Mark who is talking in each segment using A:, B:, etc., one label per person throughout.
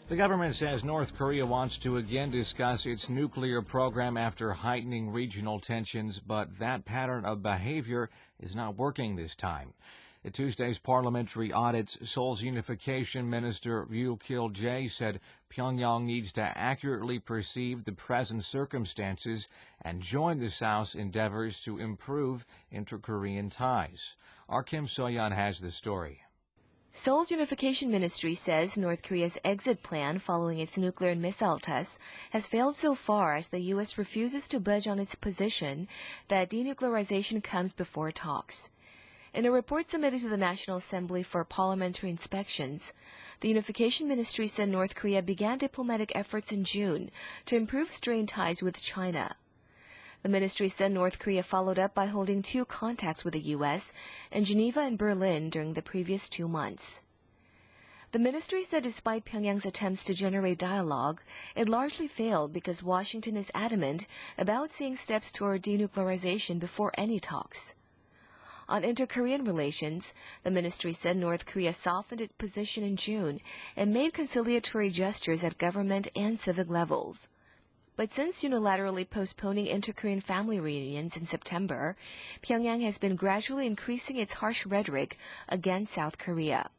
A: The government says North Korea wants to again discuss its nuclear program after heightening regional tensions, but that pattern of behavior is not working this time. At Tuesday's parliamentary audits, Seoul's unification minister Ryu Kil-jae said Pyongyang needs to accurately perceive the present circumstances and join the South's endeavors to improve inter-Korean ties. Our Kim So-yeon has the story.
B: Seoul's unification ministry says North Korea's exit plan following its nuclear and missile tests has failed so far as the U.S. refuses to budge on its position that denuclearization comes before talks. In a report submitted to the National Assembly for parliamentary inspections, the unification ministry said North Korea began diplomatic efforts in June to improve strained ties with China. The ministry said North Korea followed up by holding 2 contacts with the U.S. in Geneva and Berlin during the previous 2 months. The ministry said despite Pyongyang's attempts to generate dialogue, it largely failed because Washington is adamant about seeing steps toward denuclearization before any talks. On inter-Korean relations, the ministry said North Korea softened its position in June and made conciliatory gestures at government and civic levels. But since unilaterally postponing inter-Korean family reunions in September, Pyongyang has been gradually increasing its harsh rhetoric against South Korea.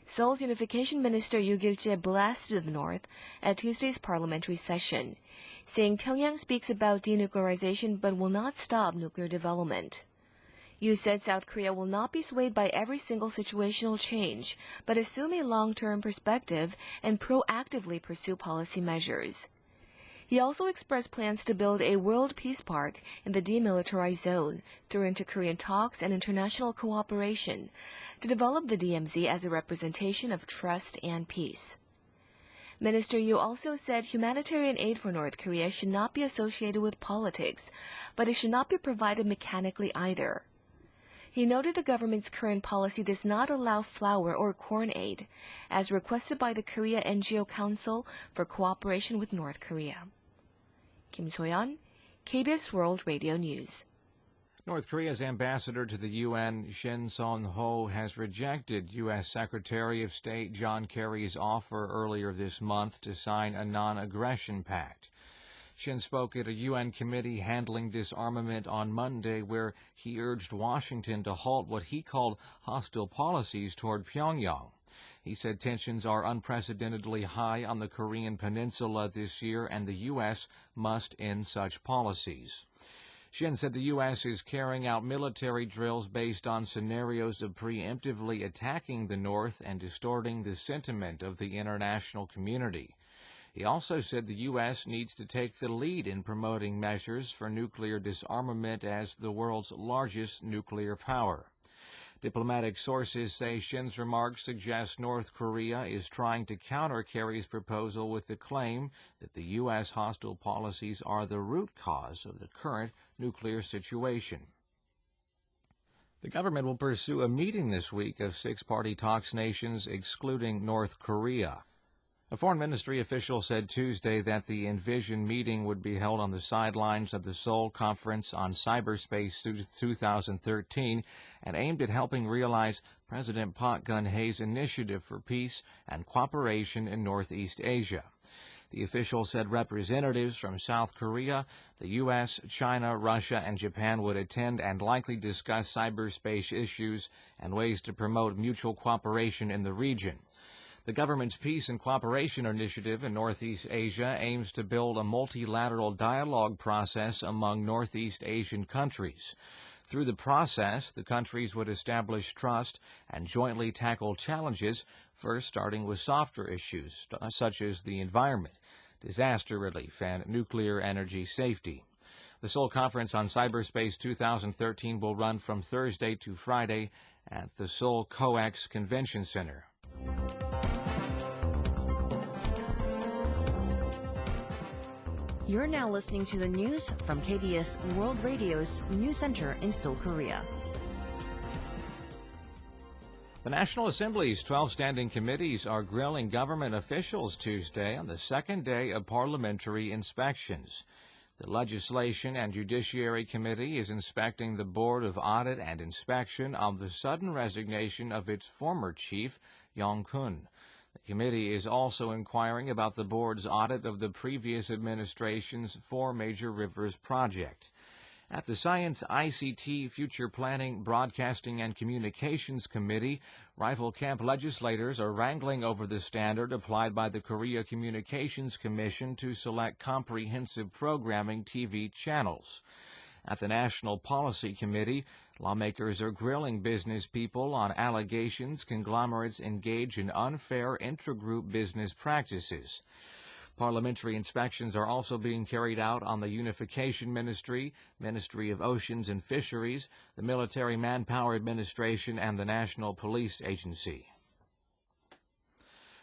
B: Seoul's unification minister Yoo Gil-jae blasted the North at Tuesday's parliamentary session, saying Pyongyang speaks about denuclearization but will not stop nuclear development. Yoo said South Korea will not be swayed by every single situational change, but assume a long-term perspective and proactively pursue policy measures. He also expressed plans to build a world peace park in the demilitarized zone through inter-Korean talks and international cooperation to develop the DMZ as a representation of trust and peace. Minister Yoo also said humanitarian aid for North Korea should not be associated with politics, but it should not be provided mechanically either. He noted the government's current policy does not allow flour or corn aid, as requested by the Korea NGO Council for Cooperation with North Korea. Kim So-yeon, KBS World Radio News.
A: North Korea's ambassador to the UN, Shin Son-ho, has rejected U.S. Secretary of State John Kerry's offer earlier this month to sign a non-aggression pact. Shin spoke at a UN committee handling disarmament on Monday, where he urged Washington to halt what he called hostile policies toward Pyongyang. He said tensions are unprecedentedly high on the Korean peninsula this year, and the U.S. must end such policies. Shin said the U.S. is carrying out military drills based on scenarios of preemptively attacking the North and distorting the sentiment of the international community. He also said the U.S. needs to take the lead in promoting measures for nuclear disarmament as the world's largest nuclear power. Diplomatic sources say Shin's remarks suggest North Korea is trying to counter Kerry's proposal with the claim that the U.S. hostile policies are the root cause of the current nuclear situation. The government will pursue a meeting this week of 6-party talks nations excluding North Korea. A foreign ministry official said Tuesday that the envisioned meeting would be held on the sidelines of the Seoul Conference on Cyberspace 2013 and aimed at helping realize President Park Geun-hye's initiative for peace and cooperation in Northeast Asia. The official said representatives from South Korea, the U.S., China, Russia, and Japan would attend and likely discuss cyberspace issues and ways to promote mutual cooperation in the region. The government's Peace and Cooperation Initiative in Northeast Asia aims to build a multilateral dialogue process among Northeast Asian countries. Through the process, the countries would establish trust and jointly tackle challenges, first starting with softer issues such as the environment, disaster relief, and nuclear energy safety. The Seoul Conference on Cyberspace 2013 will run from Thursday to Friday at the Seoul COEX Convention Center.
C: You're now listening to the news from KBS World Radio's News Center in Seoul, Korea.
A: The National Assembly's 12 standing committees are grilling government officials Tuesday on the second day of parliamentary inspections. The Legislation and Judiciary Committee is inspecting the Board of Audit and Inspection of the sudden resignation of its former chief, Yong Kun. The The committee is also inquiring about the board's audit of the previous administration's 4 major rivers project. At the Science, ICT, Future Planning, Broadcasting, and Communications Committee, rifle camp legislators are wrangling over the standard applied by the Korea Communications Commission to select comprehensive programming TV channels. At the National Policy Committee, lawmakers are grilling business people on allegations conglomerates engage in unfair intragroup business practices. Parliamentary inspections are also being carried out on the Unification Ministry, Ministry of Oceans and Fisheries, the Military Manpower Administration, and the National Police Agency.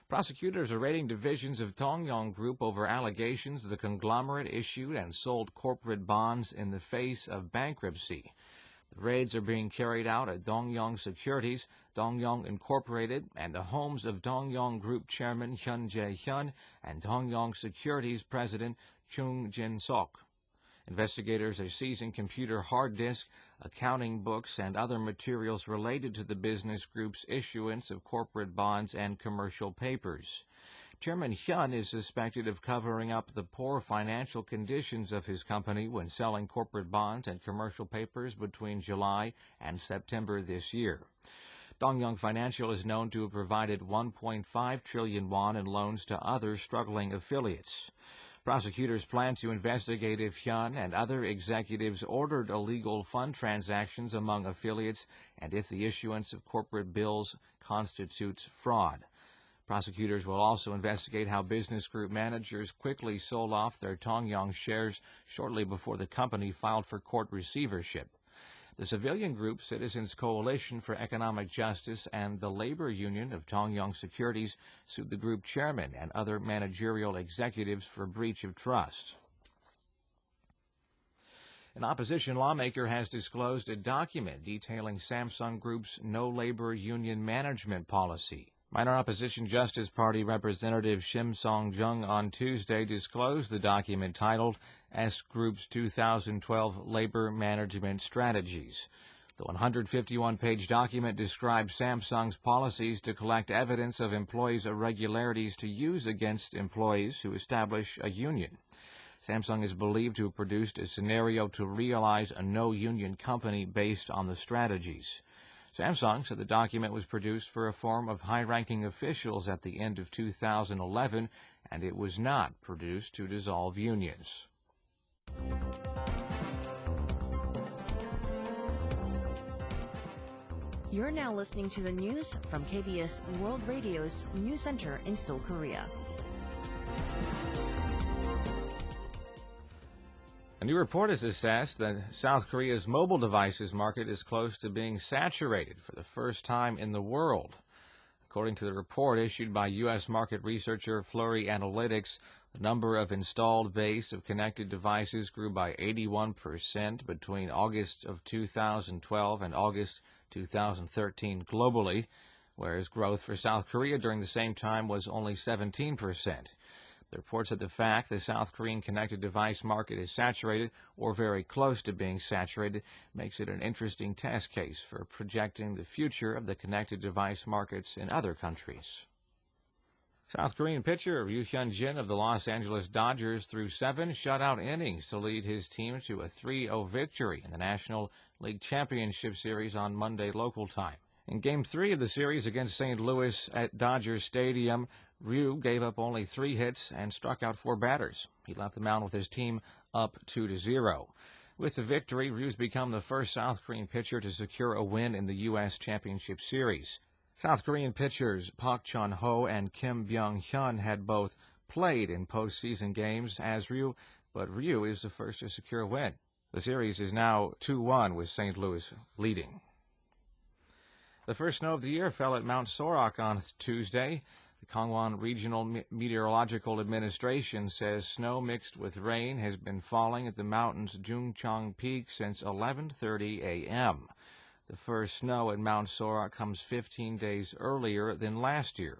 A: Prosecutors are raiding divisions of Dongyong Group over allegations the conglomerate issued and sold corporate bonds in the face of bankruptcy. The raids are being carried out at Dongyong Securities, Dongyong Incorporated, and the homes of Dongyong Group Chairman Hyun Jae-hyun and Dongyong Securities President Chung Jin-sok. Investigators are seizing computer hard disk, accounting books, and other materials related to the business group's issuance of corporate bonds and commercial papers. Chairman Hyun is suspected of covering up the poor financial conditions of his company when selling corporate bonds and commercial papers between July and September this year. Dongyong Financial is known to have provided 1.5 trillion won in loans to other struggling affiliates. Prosecutors plan to investigate if Hyun and other executives ordered illegal fund transactions among affiliates and if the issuance of corporate bills constitutes fraud. Prosecutors will also investigate how business group managers quickly sold off their Dongyong shares shortly before the company filed for court receivership. The civilian group Citizens Coalition for Economic Justice and the Labor Union of Dongyong Securities sued the group chairman and other managerial executives for breach of trust. An opposition lawmaker has disclosed a document detailing Samsung Group's no labor union management policy. Minor Opposition Justice Party Representative Shim Song-jung on Tuesday disclosed the document titled S Group's 2012 Labor Management Strategies. The 151-page document describes Samsung's policies to collect evidence of employees' irregularities to use against employees who establish a union. Samsung is believed to have produced a scenario to realize a no-union company based on the strategies. Samsung said the document was produced for a forum of high-ranking officials at the end of 2011, and it was not produced to dissolve unions.
C: You're now listening to the news from KBS World Radio's News Center in Seoul, Korea.
A: A new report has assessed that South Korea's mobile devices market is close to being saturated for the first time in the world. According to the report issued by U.S. market researcher Flurry Analytics, the number of installed base of connected devices grew by 81% between August of 2012 and August 2013 globally, whereas growth for South Korea during the same time was only 17%. The report said the fact the South Korean connected device market is saturated or very close to being saturated makes it an interesting test case for projecting the future of the connected device markets in other countries. South Korean pitcher Ryu Hyun-jin of the Los Angeles Dodgers threw 7 shutout innings to lead his team to a 3-0 victory in the National League Championship Series on Monday local time. In Game 3 of the series against St. Louis at Dodger Stadium, Ryu gave up only 3 hits and struck out 4 batters. He left the mound with his team up 2-0. With the victory, Ryu's become the first South Korean pitcher to secure a win in the U.S. Championship Series. South Korean pitchers Park Chun-ho and Kim Byung-hyun had both played in postseason games as Ryu, but Ryu is the first to secure a win. The series is now 2-1 with St. Louis leading. The first snow of the year fell at Mount Sorak on Tuesday. The Gangwon Regional Meteorological Administration says snow mixed with rain has been falling at the mountain's Jungcheong Peak since 11:30 a.m. The first snow at Mount Sorak comes 15 days earlier than last year.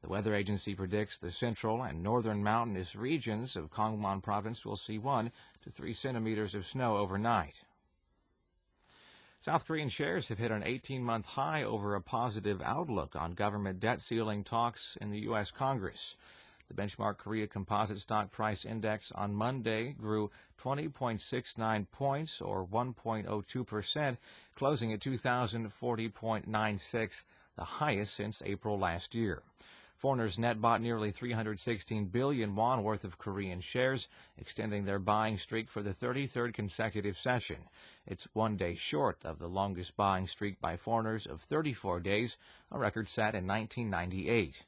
A: The weather agency predicts the central and northern mountainous regions of Gangwon Province will see 1 to 3 centimeters of snow overnight. South Korean shares have hit an 18-month high over a positive outlook on government debt ceiling talks in the U.S. Congress. The benchmark Korea Composite Stock Price Index on Monday grew 20.69 points, or 1.02%, closing at 2,040.96, the highest since April last year. Foreigners net bought nearly 316 billion won worth of Korean shares, extending their buying streak for the 33rd consecutive session. It's 1 day short of the longest buying streak by foreigners of 34 days, a record set in 1998.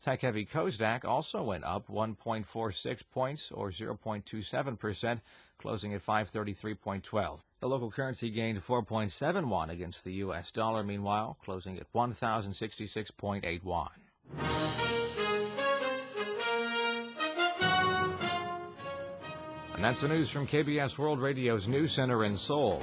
A: Tech-heavy Kosdaq also went up 1.46 points, or 0.27%, closing at 533.12. The local currency gained 4.7 won against the U.S. dollar, meanwhile, closing at 1,066.8 won. And that's the news from KBS World Radio's News Center in Seoul.